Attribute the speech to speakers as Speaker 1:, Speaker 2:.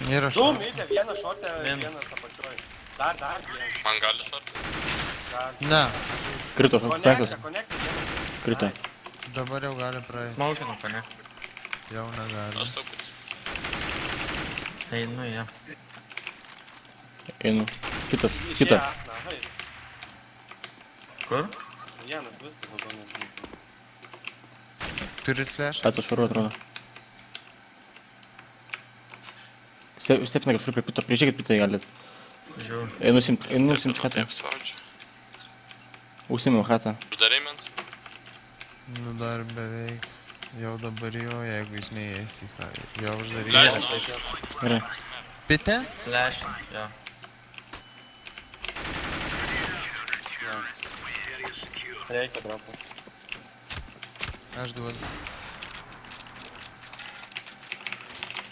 Speaker 1: Nėra
Speaker 2: Du
Speaker 1: šartų.
Speaker 2: mėtė, vienas šortė, vienas apačioj. Dar vienas.
Speaker 3: Man gali šortai?
Speaker 1: Ne,
Speaker 4: Krito, pekas.
Speaker 2: Konektai.
Speaker 4: Krito.
Speaker 1: dabar jau gali praeiti.
Speaker 5: Smaukinu, pane.
Speaker 1: Jau negali.
Speaker 3: Aš truputį.
Speaker 5: Einu, ja.
Speaker 4: Einu. Kitas, kita.
Speaker 5: Kur?
Speaker 2: Vienas viskas, daugiau nežinau.
Speaker 1: Turit flashą?
Speaker 4: Atas švaru atrodo. Stepina kažkur prie pito, prižiūrėkit pitą galit.
Speaker 5: Žiūrėjau.
Speaker 4: Einu simt hatą. Užsimim hatą.
Speaker 3: Uždarai mens?
Speaker 1: Nu dar beveik. Jau dabar jo, jeigu jis neįeis į ką. Jau uždaryti.
Speaker 3: Flash.
Speaker 4: Gerai.
Speaker 1: Pite?
Speaker 5: Flash, jo.
Speaker 2: Reikia dropų.
Speaker 1: Aš duodu.